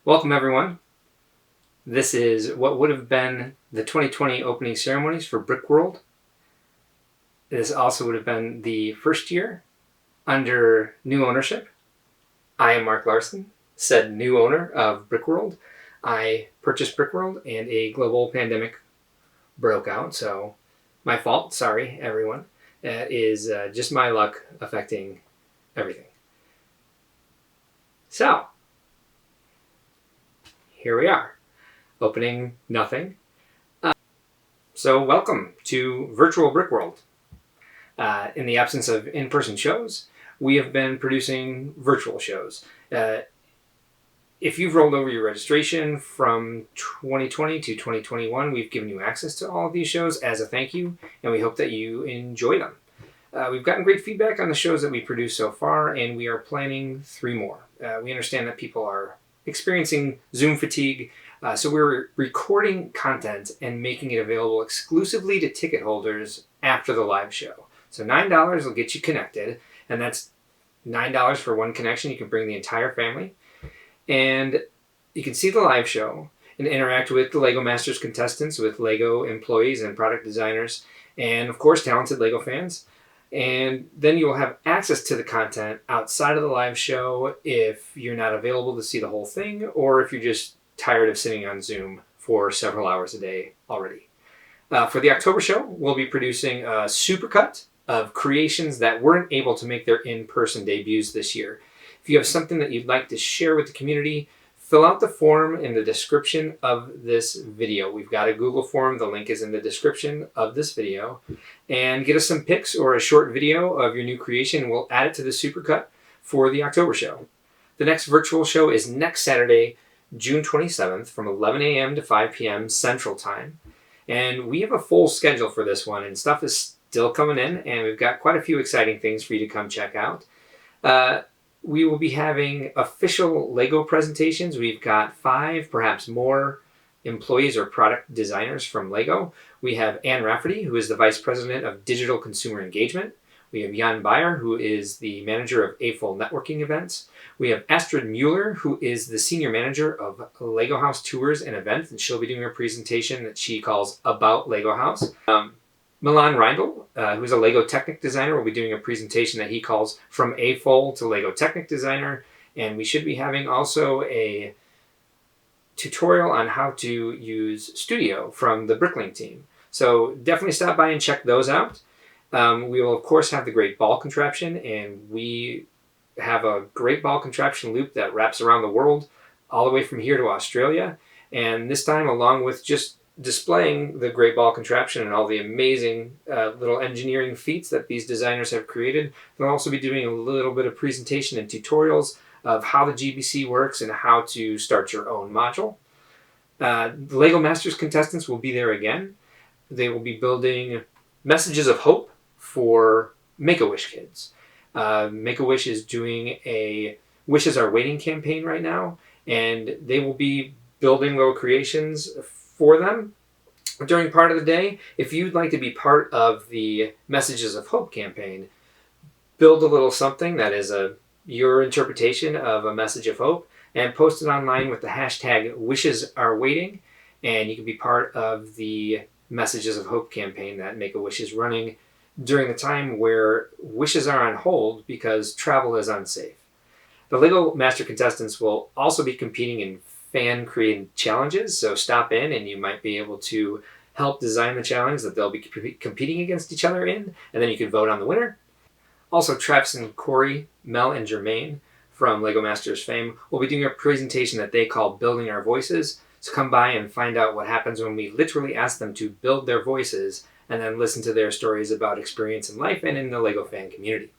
Welcome everyone. This is what would have been the 2020 opening ceremonies for Brickworld. This also would have been the first year under new ownership. I am Mark Larson, said new owner of Brickworld. I purchased Brickworld and a global pandemic broke out, so my fault. Sorry, everyone. That is just my luck affecting everything. So, here we are, opening nothing. So welcome to virtual Brickworld. In the absence of in-person shows, we have been producing virtual shows. If you've rolled over your registration from 2020 to 2021, we've given you access to all of these shows as a thank you, and we hope that you enjoy them. We've gotten great feedback on the shows that we produced so far, and we are planning 3 more. We understand that people are experiencing Zoom fatigue, so we're recording content and making it available exclusively to ticket holders after the live show. So $9 will get you connected, and that's $9 for one connection. You can bring the entire family, and you can see the live show and interact with the LEGO Masters contestants, with LEGO employees and product designers, and of course talented LEGO fans. And then you'll have access to the content outside of the live show if you're not available to see the whole thing, or if you're just tired of sitting on Zoom for several hours a day already. For the October show, we'll be producing a supercut of creations that weren't able to make their in-person debuts this year. If you have something that you'd like to share with the community, fill out the form in the description of this video. We've got a Google form. The link is in the description of this video. And get us some pics or a short video of your new creation. We'll add it to the supercut for the October show. The next virtual show is next Saturday, June 27th from 11 a.m. to 5 p.m. Central Time. And we have a full schedule for this one, and stuff is still coming in, and we've got quite a few exciting things for you to come check out. We will be having official LEGO presentations. We've got 5, perhaps more, employees or product designers from LEGO. We have Ann Rafferty, who is the Vice President of Digital Consumer Engagement. We have Jan Beyer, who is the Manager of AFOL Networking Events. We have Astrid Mueller, who is the Senior Manager of LEGO House Tours and Events, and she'll be doing a presentation that she calls About LEGO House. Milan Reindl, who is a LEGO Technic designer, will be doing a presentation that he calls From AFOL to LEGO Technic Designer, and we should be having also a tutorial on how to use Studio from the Bricklink team. So definitely stop by and check those out. We will, of course, have the Great Ball Contraption, and we have a Great Ball Contraption loop that wraps around the world, all the way from here to Australia. And this time, along with just displaying the Great Ball Contraption and all the amazing little engineering feats that these designers have created, they'll also be doing a little bit of presentation and tutorials of how the GBC works and how to start your own module. The LEGO Masters contestants will be there again. They will be building messages of hope for Make-A-Wish kids. Make-A-Wish is doing a Wishes Are Waiting campaign right now, and they will be building little creations for them during part of the day. If you'd like to be part of the Messages of Hope campaign, build a little something that is your interpretation of a message of hope and post it online with the hashtag Wishes Are Waiting, and you can be part of the Messages of Hope campaign that Make-A-Wish is running during the time where wishes are on hold because travel is unsafe. The LEGO Master contestants will also be competing in fan-created challenges, so stop in and you might be able to help design the challenge that they'll be competing against each other in, and then you can vote on the winner. Also, Travis and Corey, Mel and Jermaine from LEGO Masters fame will be doing a presentation that they call Building Our Voices. So come by and find out what happens when we literally ask them to build their voices and then listen to their stories about experience in life and in the LEGO fan community.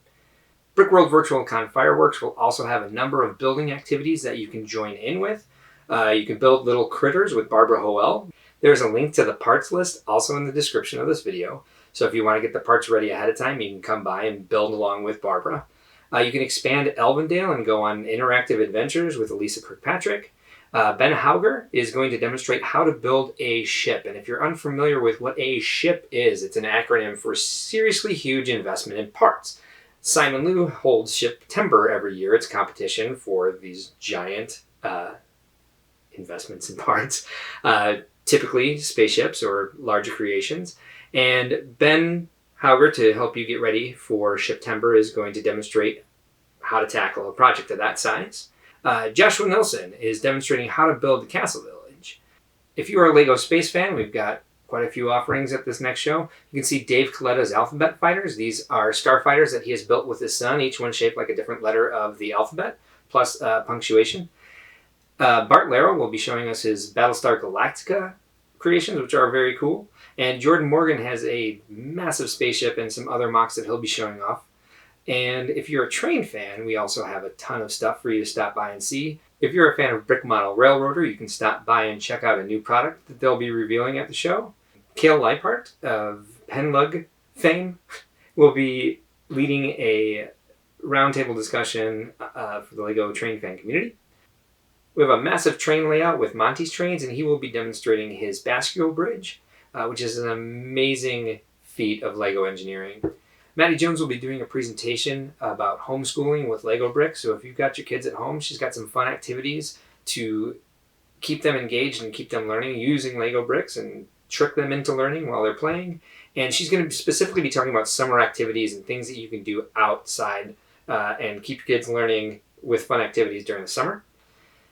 Brickworld Virtual Con Fireworks will also have a number of building activities that you can join in with. You can build little critters with Barbara Hoel. There's a link to the parts list also in the description of this video. So if you want to get the parts ready ahead of time, you can come by and build along with Barbara. You can expand Elvendale and go on interactive adventures with Elisa Kirkpatrick. Ben Hauger is going to demonstrate how to build a ship. And if you're unfamiliar with what a ship is, it's an acronym for Seriously Huge Investment in Parts. Simon Liu holds Shiptember every year. It's competition for these giant investments in parts, typically spaceships or larger creations. And Ben, however, to help you get ready for September, is going to demonstrate how to tackle a project of that size. Joshua Nilsson is demonstrating how to build the Castle Village. If you are a LEGO Space fan, we've got quite a few offerings at this next show. You can see Dave Coletta's Alphabet Fighters. These are starfighters that he has built with his son, each one shaped like a different letter of the alphabet, plus punctuation. Bart Laro will be showing us his Battlestar Galactica creations, which are very cool. And Jordan Morgan has a massive spaceship and some other mocks that he'll be showing off. And if you're a train fan, we also have a ton of stuff for you to stop by and see. If you're a fan of Brick Model Railroader, you can stop by and check out a new product that they'll be revealing at the show. Cale Leipart of Penlug fame will be leading a roundtable discussion for the LEGO train fan community. We have a massive train layout with Monty's Trains, and he will be demonstrating his Bascule Bridge, which is an amazing feat of LEGO engineering. Maddie Jones will be doing a presentation about homeschooling with LEGO bricks. So if you've got your kids at home, she's got some fun activities to keep them engaged and keep them learning using LEGO bricks and trick them into learning while they're playing. And she's going to specifically be talking about summer activities and things that you can do outside and keep your kids learning with fun activities during the summer.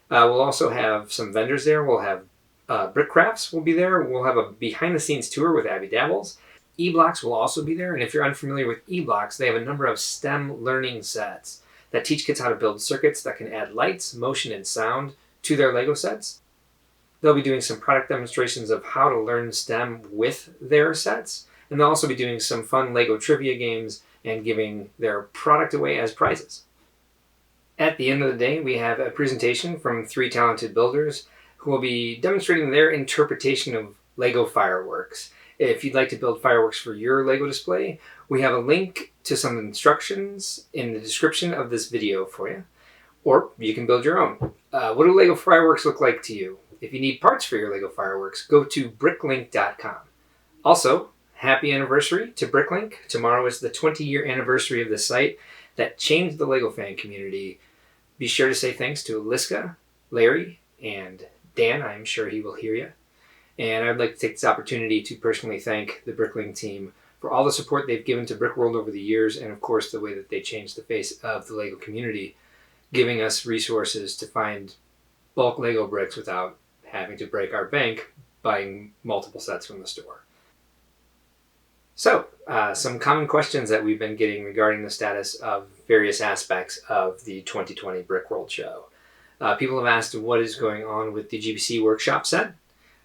We'll also have some vendors there. We'll have Brick Crafts will be there. We'll have a behind-the-scenes tour with Abby Dabbles. E-Blocks will also be there, and if you're unfamiliar with E-Blocks, they have a number of STEM learning sets that teach kids how to build circuits that can add lights, motion, and sound to their LEGO sets. They'll be doing some product demonstrations of how to learn STEM with their sets, and they'll also be doing some fun LEGO trivia games and giving their product away as prizes. At the end of the day, we have a presentation from 3 talented builders who will be demonstrating their interpretation of LEGO fireworks. If you'd like to build fireworks for your LEGO display, we have a link to some instructions in the description of this video for you. Or you can build your own. What do LEGO fireworks look like to you? If you need parts for your LEGO fireworks, go to bricklink.com. Also, happy anniversary to Bricklink. Tomorrow is the 20-year anniversary of the site that changed the LEGO fan community. Be sure to say thanks to Aliska, Larry, and Dan. I'm sure he will hear you. And I'd like to take this opportunity to personally thank the Bricklink team for all the support they've given to Brickworld over the years, and of course the way that they changed the face of the LEGO community, giving us resources to find bulk LEGO bricks without having to break our bank buying multiple sets from the store. So, some common questions that we've been getting regarding the status of various aspects of the 2020 Brickworld show. People have asked what is going on with the GBC Workshop Set.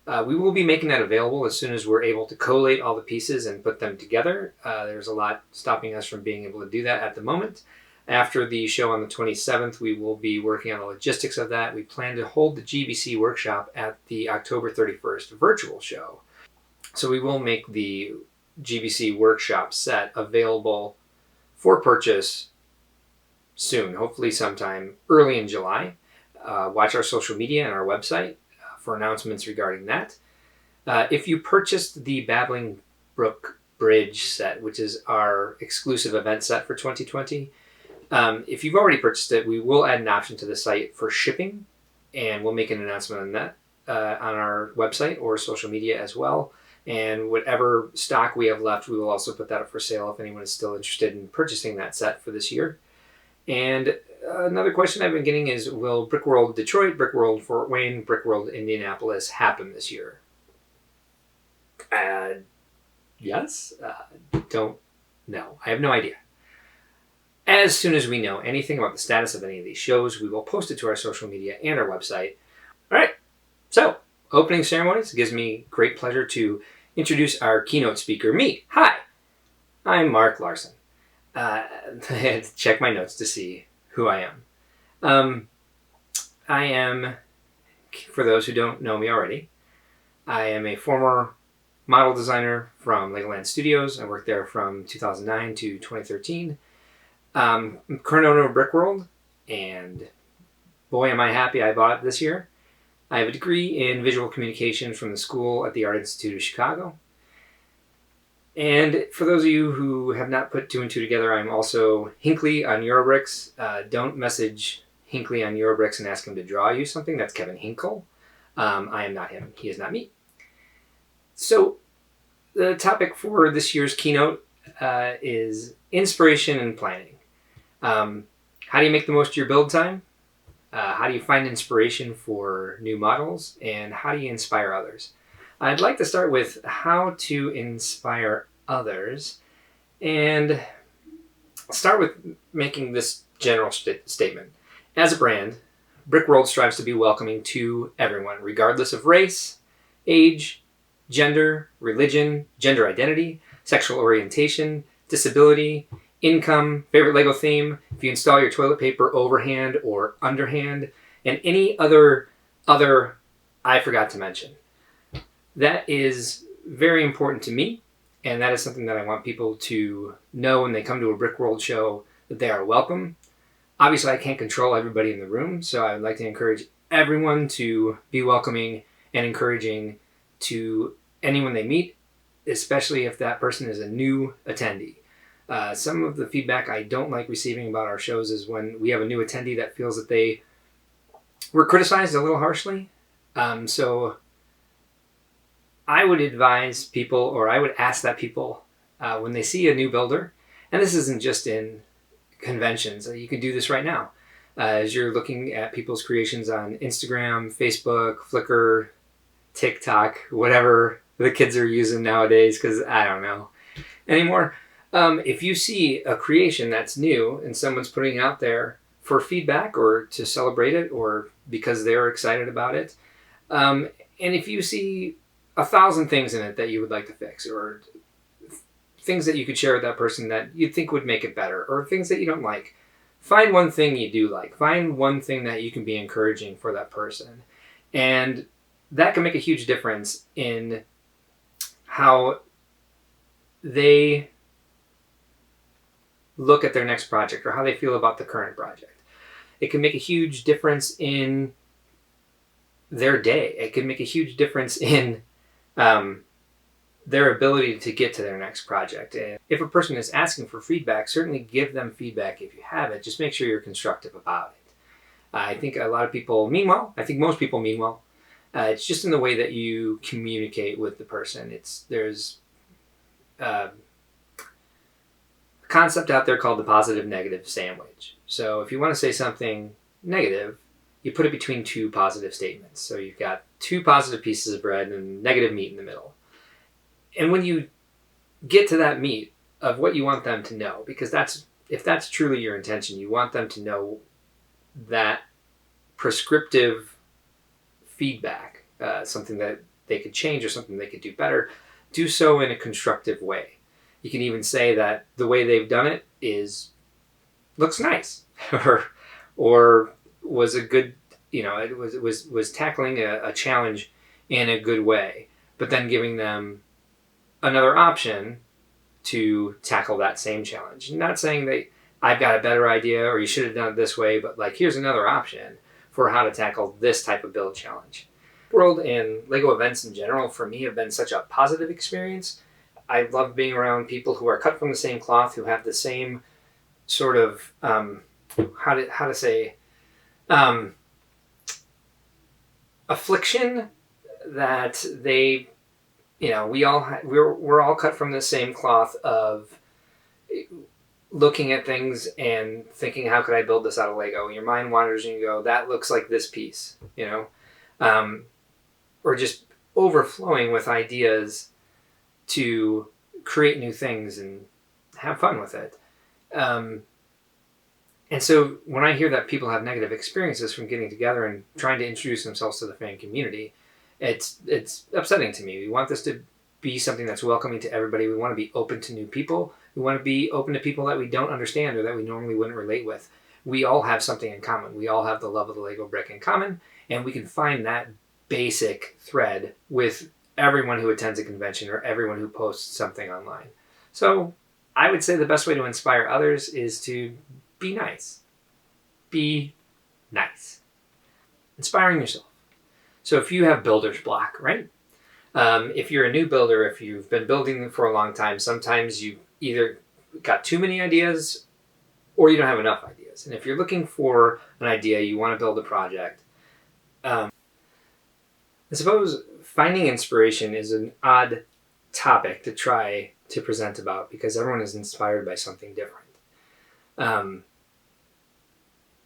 We will be making that available as soon as we're able to collate all the pieces and put them together. There's a lot stopping us from being able to do that at the moment. After the show on the 27th, we will be working on the logistics of that. We plan to hold the GBC workshop at the October 31st virtual show. So we will make the GBC Workshop Set available for purchase soon, hopefully sometime early in July. Watch our social media and our website for announcements regarding that. If you purchased the Babbling Brook Bridge set, which is our exclusive event set for 2020, if you've already purchased it, we will add an option to the site for shipping, and we'll make an announcement on that on our website or social media as well. And whatever stock we have left, we will also put that up for sale if anyone is still interested in purchasing that set for this year. And another question I've been getting is, will Brickworld Detroit, Brickworld Fort Wayne, Brickworld Indianapolis happen this year? Yes. Don't know. I have no idea. As soon as we know anything about the status of any of these shows, we will post it to our social media and our website. All right. So, opening ceremonies. It gives me great pleasure to introduce our keynote speaker, me. Hi. I'm Mark Larson. I had to check my notes to see who I am. I am, for those who don't know me already, I am a former model designer from Legoland Studios. I worked there from 2009 to 2013. I'm current owner of Brickworld, and boy am I happy I bought it this year. I have a degree in visual communication from the school at the Art Institute of Chicago. And for those of you who have not put 2 and 2 together, I'm also Hinckley on Eurobricks. Don't message Hinckley on Eurobricks and ask him to draw you something. That's Kevin Hinkle. I am not him. He is not me. So the topic for this year's keynote is inspiration and planning. How do you make the most of your build time? How do you find inspiration for new models? And how do you inspire others? I'd like to start with how to inspire others, and start with making this general statement. As a brand, Brickworld strives to be welcoming to everyone, regardless of race, age, gender, religion, gender identity, sexual orientation, disability, income, favorite Lego theme, if you install your toilet paper overhand or underhand, and any other I forgot to mention. That is very important to me, and that is something that I want people to know when they come to a Brickworld show, that they are welcome. Obviously, I can't control everybody in the room, so I would like to encourage everyone to be welcoming and encouraging to anyone they meet, especially if that person is a new attendee. Some of the feedback I don't like receiving about our shows is when we have a new attendee that feels that they were criticized a little harshly. So I would advise people, or I would ask that people, when they see a new builder, and this isn't just in conventions, you could do this right now. As you're looking at people's creations on Instagram, Facebook, Flickr, TikTok, whatever the kids are using nowadays, because I don't know anymore. If you see a creation that's new and someone's putting it out there for feedback or to celebrate it or because they're excited about it, and if you see 1,000 things in it that you would like to fix, or things that you could share with that person that you think would make it better, or things that you don't like, find one thing you do like. Find one thing that you can be encouraging for that person. And that can make a huge difference in how they look at their next project or how they feel about the current project. It can make a huge difference in their day. It can make a huge difference in their ability to get to their next project. And if a person is asking for feedback, certainly give them feedback if you have it. Just make sure you're constructive about it. I think a lot of people mean well. I think most people mean well. It's just in the way that you communicate with the person. There's a concept out there called the positive-negative sandwich. So if you want to say something negative, you put it between two positive statements. So you've got two positive pieces of bread and negative meat in the middle. And when you get to that meat of what you want them to know, because if that's truly your intention, you want them to know that prescriptive feedback, something that they could change or something they could do better, do so in a constructive way. You can even say that the way they've done it looks nice, or was a good, it was tackling a challenge in a good way, but then giving them another option to tackle that same challenge. Not saying that I've got a better idea or you should have done it this way, but like, here's another option for how to tackle this type of build challenge. World and Lego events in general, for me, have been such a positive experience. I love being around people who are cut from the same cloth, who have the same sort of, affliction that they, we're all cut from the same cloth of looking at things and thinking, how could I build this out of Lego? Your mind wanders and you go, that looks like this piece, or just overflowing with ideas to create new things and have fun with it. And so when I hear that people have negative experiences from getting together and trying to introduce themselves to the fan community, it's upsetting to me. We want this to be something that's welcoming to everybody. We want to be open to new people. We want to be open to people that we don't understand or that we normally wouldn't relate with. We all have something in common. We all have the love of the Lego brick in common, and we can find that basic thread with everyone who attends a convention or everyone who posts something online. So I would say the best way to inspire others is to be nice. Be nice. Inspiring yourself. So if you have builder's block, right? If you're a new builder, if you've been building for a long time, sometimes you either got too many ideas or you don't have enough ideas. And if you're looking for an idea, you want to build a project, I suppose finding inspiration is an odd topic to try to present about because everyone is inspired by something different.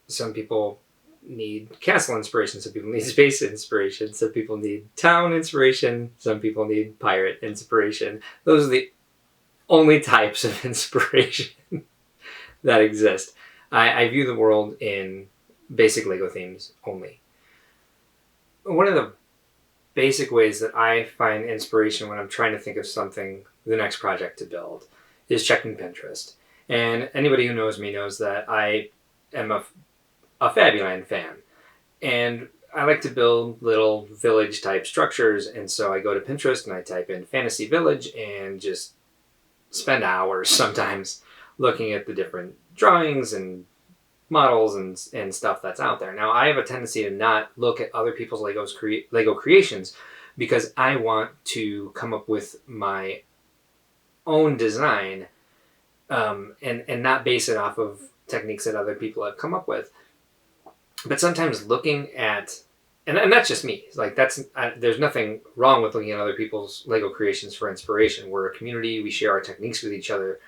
Some people need castle inspiration, some people need space inspiration, some people need town inspiration, some people need pirate inspiration. Those are the only types of inspiration that exist. I view the world in basic Lego themes only. One of the basic ways that I find inspiration when I'm trying to think of something, the next project to build, is checking Pinterest. And anybody who knows me knows that I am a Fabuland fan. And I like to build little village type structures. And so I go to Pinterest and I type in fantasy village and just spend hours sometimes looking at the different drawings and models and stuff that's out there. Now, I have a tendency to not look at other people's Lego creations because I want to come up with my own design and not base it off of techniques that other people have come up with. But sometimes looking at, and that's just me, like there's nothing wrong with looking at other people's Lego creations for inspiration. We're a community, we share our techniques with each other.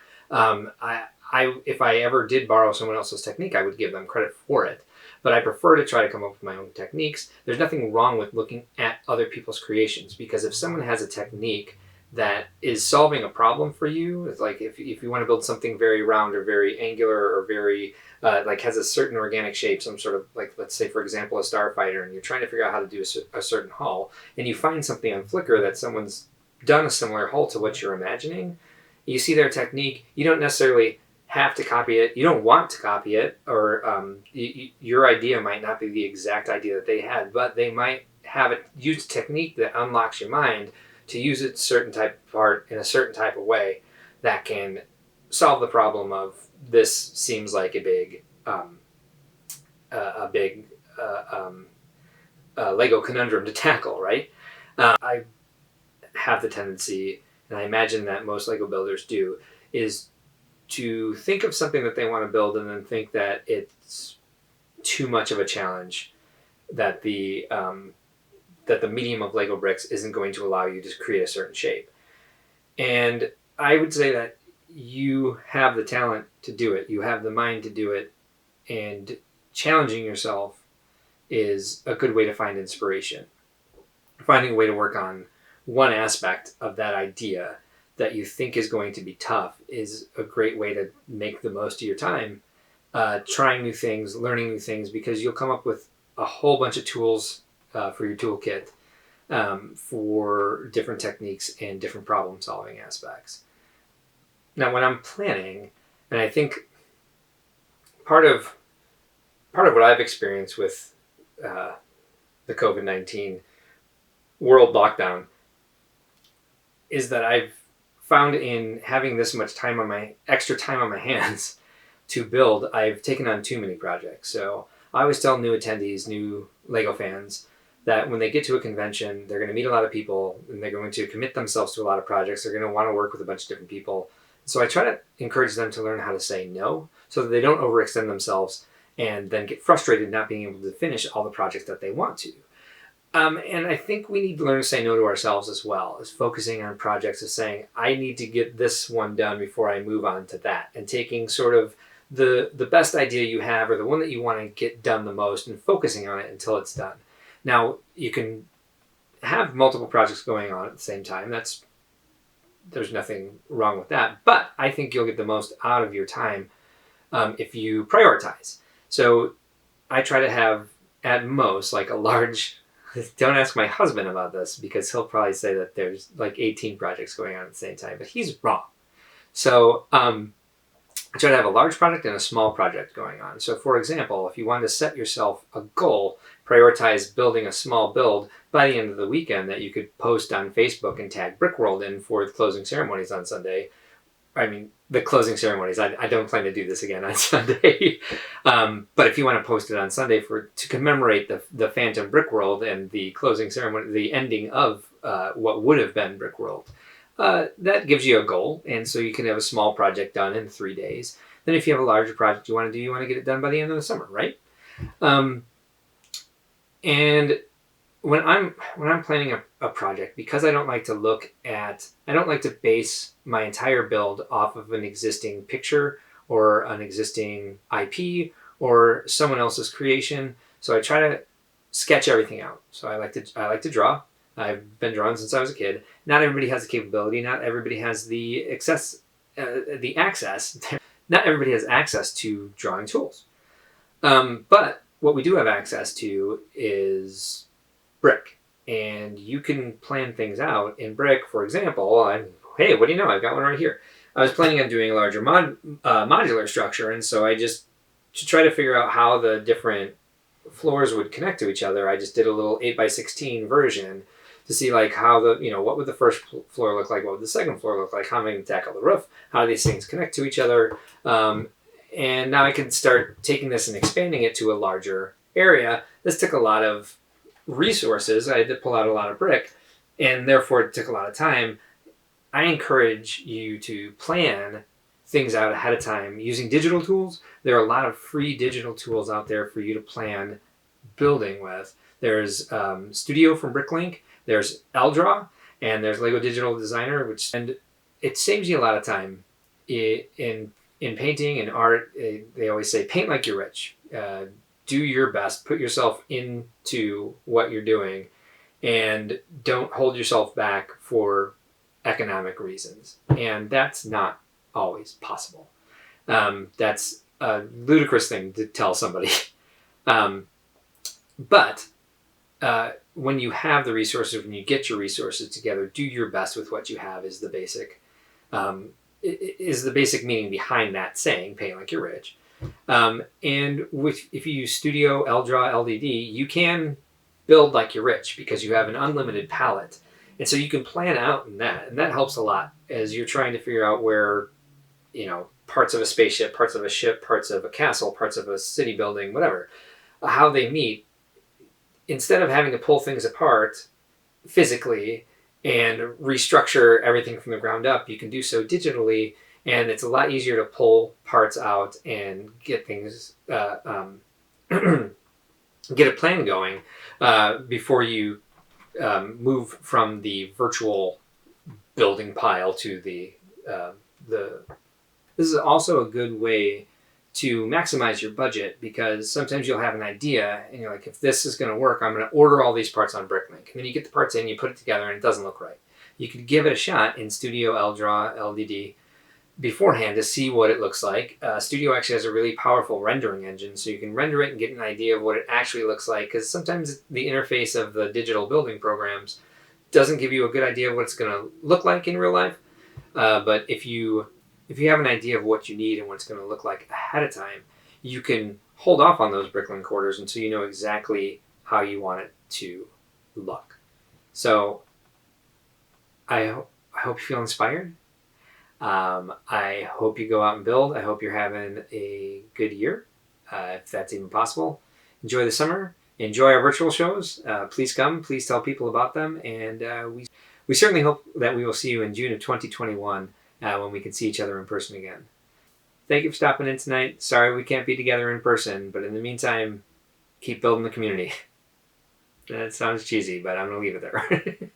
If I ever did borrow someone else's technique, I would give them credit for it. But I prefer to try to come up with my own techniques. There's nothing wrong with looking at other people's creations, because if someone has a technique that is solving a problem for you, it's like if you want to build something very round or very angular or very like has a certain organic shape, some sort of, like, let's say for example a starfighter, and you're trying to figure out how to do a certain hull, and you find something on Flickr that someone's done a similar hull to what you're imagining, you see their technique, you don't necessarily have to copy it, you don't want to copy it, or your idea might not be the exact idea that they had, but they might have used a technique that unlocks your mind to use a certain type of part in a certain type of way that can solve the problem of this seems like a big Lego conundrum to tackle, right? I have the tendency, and I imagine that most Lego builders do, is to think of something that they want to build and then think that it's too much of a challenge, that the medium of Lego bricks isn't going to allow you to create a certain shape. And I would say that you have the talent to do it, you have the mind to do it, and challenging yourself is a good way to find inspiration. Finding a way to work on one aspect of that idea that you think is going to be tough is a great way to make the most of your time, trying new things, learning new things, because you'll come up with a whole bunch of tools for your toolkit for different techniques and different problem solving aspects. Now, when I'm planning, and I think part of what I've experienced with the COVID-19 world lockdown is that I've found in having this much extra time on my hands to build, I've taken on too many projects. So I always tell new attendees, new Lego fans, that when they get to a convention, they're going to meet a lot of people and they're going to commit themselves to a lot of projects. They're going to want to work with a bunch of different people. So I try to encourage them to learn how to say no so that they don't overextend themselves and then get frustrated not being able to finish all the projects that they want to. And I think we need to learn to say no to ourselves as well, as focusing on projects, as saying, I need to get this one done before I move on to that, and taking sort of the best idea you have or the one that you want to get done the most and focusing on it until it's done. Now, you can have multiple projects going on at the same time. There's nothing wrong with that, but I think you'll get the most out of your time if you prioritize. So I try to have at most like a large, don't ask my husband about this because he'll probably say that there's like 18 projects going on at the same time, but he's wrong. So I try to have a large project and a small project going on. So for example, if you want to set yourself a goal, prioritize building a small build by the end of the weekend that you could post on Facebook and tag Brickworld in for the closing ceremonies on Sunday. I mean, the closing ceremonies. I don't plan to do this again on Sunday. But if you want to post it on Sunday to commemorate the Phantom Brickworld and the closing ceremony, the ending of what would have been Brickworld, that gives you a goal. And so you can have a small project done in 3 days. Then if you have a larger project you want to get it done by the end of the summer, right? And when I'm planning a project, because I don't like to base my entire build off of an existing picture or an existing IP or someone else's creation. So I try to sketch everything out. So I like to draw. I've been drawing since I was a kid. Not everybody has the capability. Not everybody has the access. Not everybody has access to drawing tools. But what we do have access to is Brick, and you can plan things out in Brick. For example, hey, what do you know? I've got one right here. I was planning on doing a larger modular structure, and so to try to figure out how the different floors would connect to each other, I just did a little 8x16 version to see like how what would the first floor look like, what would the second floor look like, how am I going to tackle the roof, how do these things connect to each other, and now I can start taking this and expanding it to a larger area. This took a lot of resources. I had to pull out a lot of brick, and therefore it took a lot of time. I encourage you to plan things out ahead of time using digital tools. There are a lot of free digital tools out there for you to plan building with. There's Studio from Bricklink, there's Eldra, and there's Lego Digital Designer, and it saves you a lot of time in painting and art. They always say paint like you're rich. Do your best, put yourself into what you're doing, and don't hold yourself back for economic reasons. And that's not always possible. That's a ludicrous thing to tell somebody. But when you have the resources, when you get your resources together, do your best with what you have is the basic meaning behind that saying, pay like you're rich. And if you use Studio, Eldra, LDD, you can build like you're rich because you have an unlimited palette. And so you can plan out in that. And that helps a lot as you're trying to figure out where, parts of a spaceship, parts of a ship, parts of a castle, parts of a city building, whatever, how they meet. Instead of having to pull things apart physically and restructure everything from the ground up, you can do so digitally, and it's a lot easier to pull parts out and get things, get a plan going before you move from the virtual building pile to the. This is also a good way to maximize your budget, because sometimes you'll have an idea and you're like, if this is going to work, I'm going to order all these parts on Bricklink. And then you get the parts in, you put it together, and it doesn't look right. You could give it a shot in Studio, Eldra, LDD beforehand to see what it looks like. Studio actually has a really powerful rendering engine, so you can render it and get an idea of what it actually looks like, because sometimes the interface of the digital building programs doesn't give you a good idea of what it's going to look like in real life. But if you have an idea of what you need and what it's going to look like ahead of time, you can hold off on those Bricklink orders until you know exactly how you want it to look. So I hope you feel inspired. I hope you go out and build. I hope you're having a good year, if that's even possible. Enjoy the summer. Enjoy our virtual shows. Please come. Please tell people about them. And we certainly hope that we will see you in June of 2021 when we can see each other in person again. Thank you for stopping in tonight. Sorry we can't be together in person, but in the meantime, keep building the community. That sounds cheesy, but I'm going to leave it there.